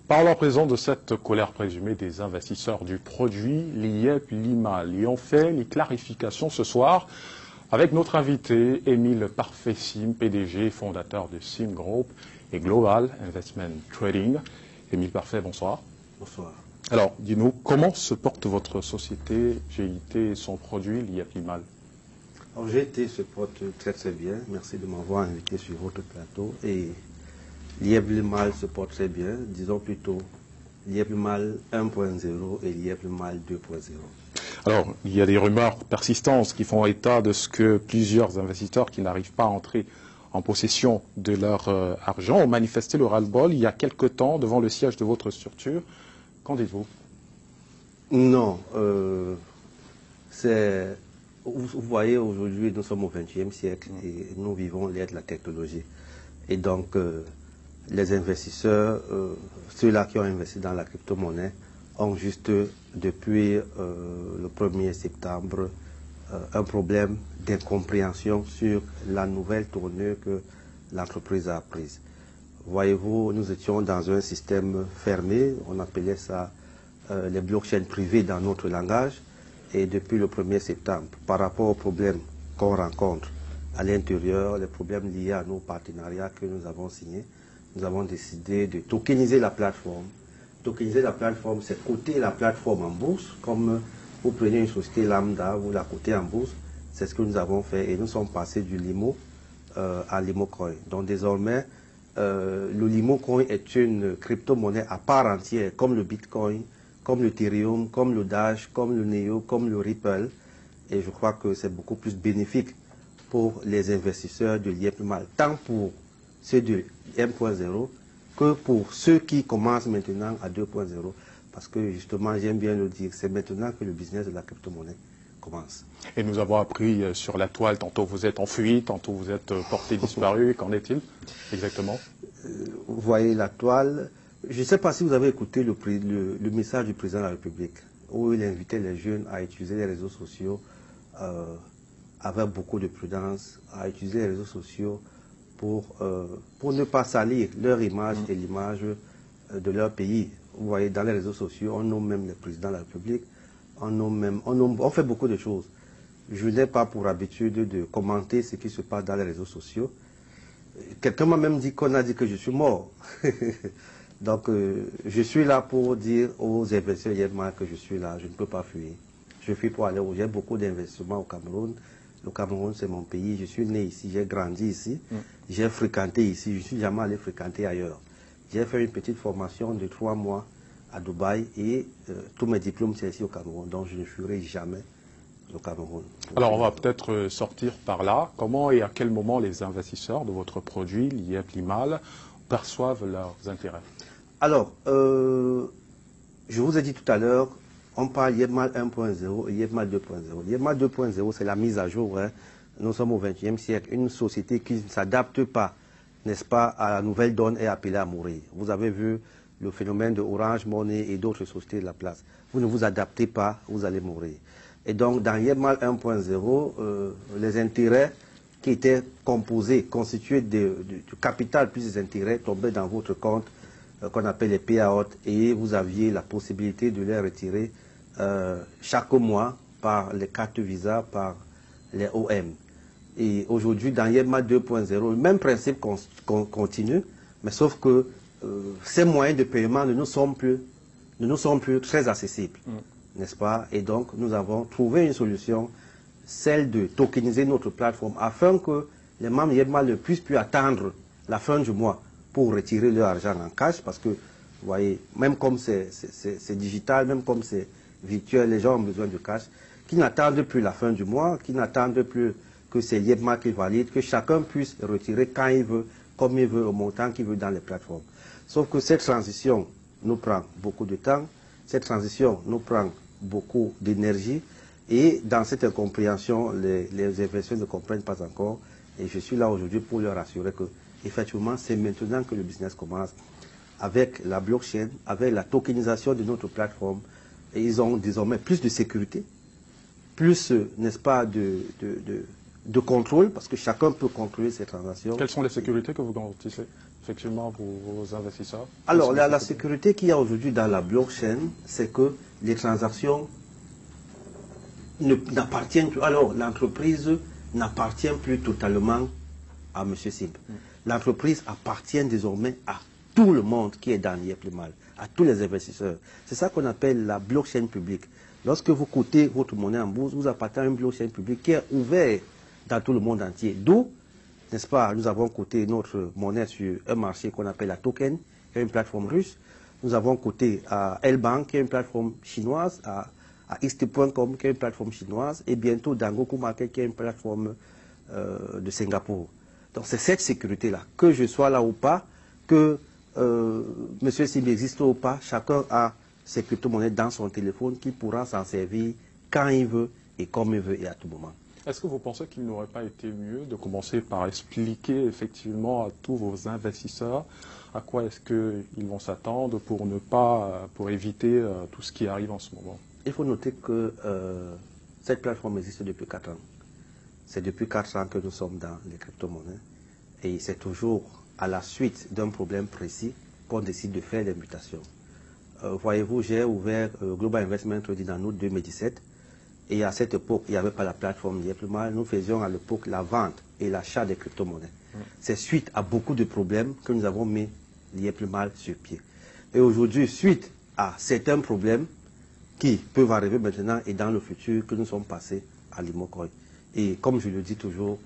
Parlons à présent de cette colère présumée des investisseurs du produit l'IEP Limal. Et on fait les clarifications ce soir avec notre invité, Émile Parfait-Sim, PDG et fondateur de Sim Group et Global Investment Trading. Émile Parfait, bonsoir. Bonsoir. Alors, dis-nous, comment se porte votre société GIT et son produit l'IEP Limal? Alors, GIT se porte très très bien. Merci de m'avoir invité sur votre plateau. Et l'IEP Limal se porte très bien. Disons plutôt l'IEP Limal 1.0 et l'IEP Limal 2.0. Alors, il y a des rumeurs persistantes qui font état de ce que plusieurs investisseurs qui n'arrivent pas à entrer en possession de leur argent ont manifesté le ras-le-bol il y a quelque temps devant le siège de votre structure. Qu'en dites-vous? Non. Vous voyez, aujourd'hui, nous sommes au XXe siècle et nous vivons l'ère de la technologie. Et donc, les investisseurs, ceux-là qui ont investi dans la crypto-monnaie, ont juste, depuis le 1er septembre, un problème d'incompréhension sur la nouvelle tournure que l'entreprise a prise. Voyez-vous, nous étions dans un système fermé, on appelait ça les blockchains privés dans notre langage, et depuis le 1er septembre, par rapport aux problèmes qu'on rencontre à l'intérieur, les problèmes liés à nos partenariats que nous avons signés, nous avons décidé de tokeniser la plateforme. Tokeniser la plateforme, c'est coter la plateforme en bourse, comme vous prenez une société lambda, vous la cotez en bourse, c'est ce que nous avons fait et nous sommes passés du Limo à LimoCoin. Donc désormais, le LimoCoin est une crypto-monnaie à part entière, comme le Bitcoin, comme l'Ethereum, comme le Dash, comme le Neo, comme le Ripple. Et je crois que c'est beaucoup plus bénéfique pour les investisseurs de l'IEP Limal, tant pour ceux de 1.0 que pour ceux qui commencent maintenant à 2.0. Parce que justement, j'aime bien le dire, c'est maintenant que le business de la crypto-monnaie commence. Et nous avons appris sur la toile, tantôt vous êtes en fuite, tantôt vous êtes porté disparu. Qu'en est-il exactement? Vous voyez la toile. Je ne sais pas si vous avez écouté le message du président de la République, où il invitait les jeunes à utiliser les réseaux sociaux avec beaucoup de prudence, à utiliser les réseaux sociaux pour ne pas salir leur image et l'image de leur pays. Vous voyez, dans les réseaux sociaux, on nomme même le président de la République, on fait beaucoup de choses. Je n'ai pas pour habitude de commenter ce qui se passe dans les réseaux sociaux. Quelqu'un m'a même dit qu'on a dit que je suis mort. Donc, je suis là pour dire aux investisseurs que je suis là, je ne peux pas fuir. Je fuis pour aller où j'ai beaucoup d'investissements au Cameroun. Le Cameroun, c'est mon pays. Je suis né ici, j'ai grandi ici. J'ai fréquenté ici, je ne suis jamais allé fréquenter ailleurs. J'ai fait une petite formation de 3 mois à Dubaï et tous mes diplômes, c'est ici au Cameroun. Donc, je ne fuirai jamais au Cameroun. Alors, on va peut-être sortir par là. Comment et à quel moment les investisseurs de votre produit, l'IEP Limal, perçoivent leurs intérêts? Alors, je vous ai dit tout à l'heure, on parle l'IEP Limal 1.0 et l'IEP Limal 2.0. L'IEP Limal 2.0, c'est la mise à jour. Hein. Nous sommes au XXe siècle. Une société qui ne s'adapte pas, n'est-ce pas, à la nouvelle donne est appelée à mourir. Vous avez vu le phénomène de Orange Money et d'autres sociétés de la place. Vous ne vous adaptez pas, vous allez mourir. Et donc, dans l'IEP Limal 1.0, les intérêts qui étaient composés, constitués du capital plus les intérêts tombaient dans votre compte qu'on appelle les payouts et vous aviez la possibilité de les retirer chaque mois par les cartes Visa, par les OM. Et aujourd'hui, dans l'IEP Limal 2.0, le même principe continue, mais sauf que ces moyens de paiement ne nous sont plus très accessibles, n'est-ce pas? Et donc, nous avons trouvé une solution, celle de tokeniser notre plateforme, afin que les membres l'IEP Limal ne puissent plus attendre la fin du mois pour retirer leur argent en cash, parce que, vous voyez, même comme c'est digital, même comme c'est virtuel, les gens ont besoin de cash, qui n'attendent plus la fin du mois, qui n'attendent plus que c'est l'IEP Limal qui valide, que chacun puisse retirer quand il veut, comme il veut, au montant qu'il veut dans les plateformes. Sauf que cette transition nous prend beaucoup de temps, cette transition nous prend beaucoup d'énergie, et dans cette incompréhension, les investisseurs ne comprennent pas encore, et je suis là aujourd'hui pour leur assurer que, effectivement, c'est maintenant que le business commence, avec la blockchain, avec la tokenisation de notre plateforme, et ils ont désormais plus de sécurité, plus, n'est-ce pas, de contrôle, parce que chacun peut contrôler ces transactions. Quelles sont les sécurités que vous garantissez? effectivement vos investisseurs? Alors, la sécurité qu'il y a aujourd'hui dans la blockchain, c'est que les transactions n'appartiennent plus. Alors, l'entreprise n'appartient plus totalement à M. Simb. L'entreprise appartient désormais à tout le monde qui est dans l'IEPLIMAL, à tous les investisseurs. C'est ça qu'on appelle la blockchain publique. Lorsque vous cotez votre monnaie en bourse, vous appartenez à une blockchain publique qui est ouverte dans tout le monde entier. D'où, n'est-ce pas, nous avons coté notre monnaie sur un marché qu'on appelle la Token, qui est une plateforme russe. Nous avons coté à L-Bank, qui est une plateforme chinoise, à East.com, qui est une plateforme chinoise, et bientôt Dangoku Market, qui est une plateforme de Singapour. Donc c'est cette sécurité-là, que je sois là ou pas, que M. Simb existe ou pas, chacun a ses crypto-monnaies dans son téléphone qui pourra s'en servir quand il veut et comme il veut et à tout moment. Est-ce que vous pensez qu'il n'aurait pas été mieux de commencer par expliquer effectivement à tous vos investisseurs à quoi est-ce qu'ils vont s'attendre pour éviter tout ce qui arrive en ce moment? Il faut noter que cette plateforme existe depuis 4 ans. C'est depuis 4 ans que nous sommes dans les crypto-monnaies et c'est toujours à la suite d'un problème précis qu'on décide de faire des mutations. Voyez-vous, j'ai ouvert Global Investment Trading en août 2017 et à cette époque, il n'y avait pas la plateforme l'IEPLIMAL. Nous faisions à l'époque la vente et l'achat des crypto-monnaies. C'est suite à beaucoup de problèmes que nous avons mis l'IEPLIMAL sur pied. Et aujourd'hui, suite à certains problèmes qui peuvent arriver maintenant et dans le futur, que nous sommes passés à l'Imocoin. Et comme je le dis toujours,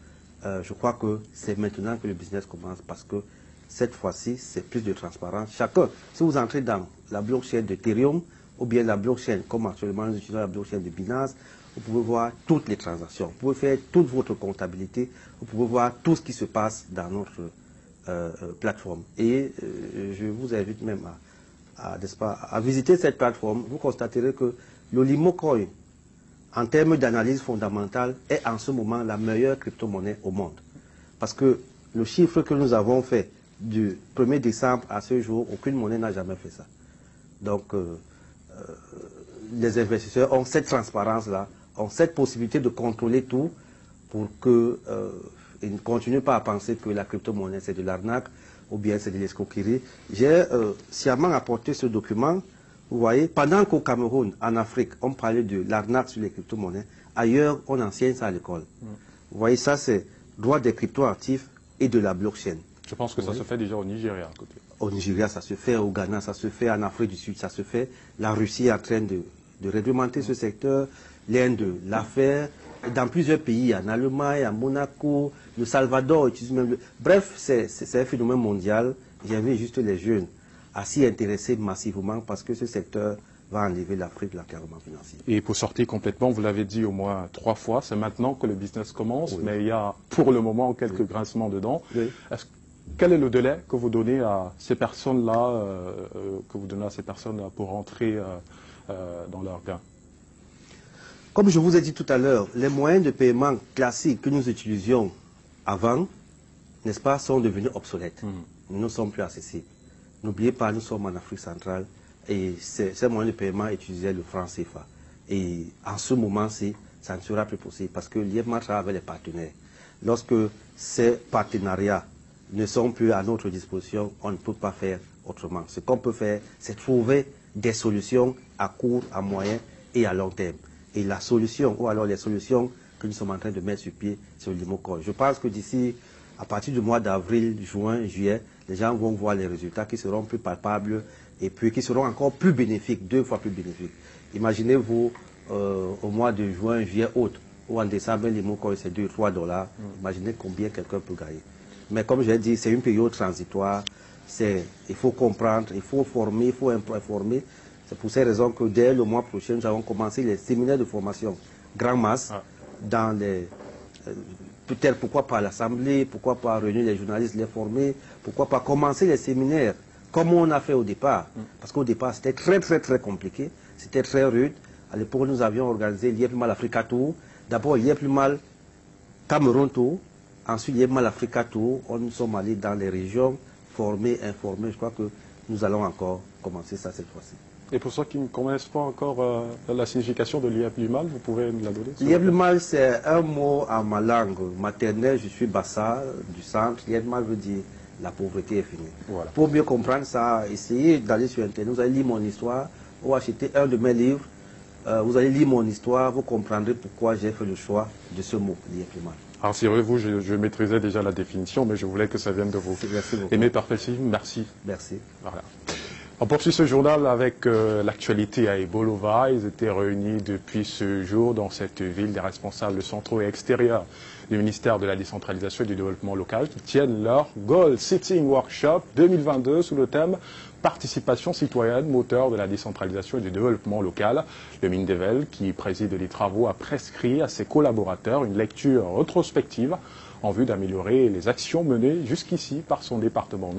je crois que c'est maintenant que le business commence parce que cette fois-ci, c'est plus de transparence. Chacun, si vous entrez dans la blockchain d'Ethereum ou bien la blockchain, comme actuellement nous utilisons la blockchain de Binance, vous pouvez voir toutes les transactions. Vous pouvez faire toute votre comptabilité. Vous pouvez voir tout ce qui se passe dans notre plateforme. Et je vous invite même à visiter cette plateforme. Vous constaterez que le Limocoin, en termes d'analyse fondamentale, est en ce moment la meilleure crypto-monnaie au monde. Parce que le chiffre que nous avons fait du 1er décembre à ce jour, aucune monnaie n'a jamais fait ça. Donc, les investisseurs ont cette transparence-là, ont cette possibilité de contrôler tout pour qu'ils ne continuent pas à penser que la crypto-monnaie c'est de l'arnaque ou bien c'est de l'escroquerie. J'ai sciemment apporté ce document. Vous voyez, pendant qu'au Cameroun, en Afrique, on parlait de l'arnaque sur les crypto-monnaies, ailleurs, on enseigne ça à l'école. Vous voyez, ça c'est droit des crypto-actifs et de la blockchain. Je pense que ça se fait déjà au Nigeria à côté. Au Nigeria, ça se fait, au Ghana, ça se fait, en Afrique du Sud, ça se fait. La Russie est en train de réglementer ce secteur, l'Inde l'a fait, dans plusieurs pays, en Allemagne, en Monaco, le Salvador utilise même. Bref, c'est un phénomène mondial. J'invite juste les jeunes à s'y intéresser massivement parce que ce secteur va enlever l'Afrique de l'encadrement financier. Et pour sortir complètement, vous l'avez dit au moins 3 fois, c'est maintenant que le business commence, Oui. Mais il y a pour le moment quelques grincements dedans. Oui. Quel est le délai que vous donnez à ces personnes-là, pour rentrer dans leurs gains? Comme je vous ai dit tout à l'heure, les moyens de paiement classiques que nous utilisions avant, n'est-ce pas, sont devenus obsolètes. Ils ne sont plus accessibles. N'oubliez pas, nous sommes en Afrique centrale et ces moyens de paiement utilisaient le franc CFA. Et en ce moment-ci, ça ne sera plus possible parce que l'IEPMA travaille avec les partenaires. Lorsque ces partenariats ne sont plus à notre disposition, on ne peut pas faire autrement. Ce qu'on peut faire, c'est trouver des solutions à court, à moyen et à long terme. Et la solution, ou alors les solutions que nous sommes en train de mettre sur pied, c'est le Limocoin. Je pense que d'ici, à partir du mois d'avril, juin, juillet, les gens vont voir les résultats qui seront plus palpables et puis qui seront encore plus bénéfiques, 2 fois plus bénéfiques. Imaginez-vous au mois de juin, juillet, août, ou en décembre, les Limocoin c'est 2-3 $. Imaginez combien quelqu'un peut gagner. Mais comme j'ai dit, c'est une période transitoire. Il faut comprendre, il faut former, il faut informer. C'est pour ces raisons que dès le mois prochain, nous allons commencer les séminaires de formation grand masse dans les... peut-être pourquoi pas l'Assemblée, pourquoi pas réunir les journalistes, les former, pourquoi pas commencer les séminaires comme on a fait au départ. Parce qu'au départ, c'était très compliqué, c'était très rude. À l'époque, nous avions organisé l'IEPLIMAL Africa Tour. D'abord, l'IEPLIMAL Cameroun Tour. Ensuite, l'IEPLIMAL Africa Tour. Nous sommes allés dans les régions, former, informer. Je crois que nous allons encore commencer ça cette fois-ci. Et pour ceux qui ne connaissent pas encore la signification de l'IEPLIMAL, vous pouvez me la donner? L'IEPLIMAL, c'est un mot en ma langue maternelle. Je suis Bassa, du centre. L'IEPLIMAL veut dire la pauvreté est finie. Voilà. Pour mieux comprendre ça, essayez d'aller sur Internet, vous allez lire mon histoire, ou acheter un de mes livres, vous allez lire mon histoire, vous comprendrez pourquoi j'ai fait le choix de ce mot, l'IEP Lima. Alors, c'est vrai, vous, je maîtrisais déjà la définition, mais je voulais que ça vienne de vous. Merci beaucoup. Aimé Parfait-Sim, merci. Merci. Voilà. On poursuit ce journal avec l'actualité à Ebolova. Ils étaient réunis depuis ce jour dans cette ville des responsables centraux et extérieurs du ministère de la décentralisation et du développement local qui tiennent leur Goal Setting Workshop 2022 sous le thème Participation citoyenne, moteur de la décentralisation et du développement local. Le Mindevel, qui préside les travaux, a prescrit à ses collaborateurs une lecture rétrospective en vue d'améliorer les actions menées jusqu'ici par son département.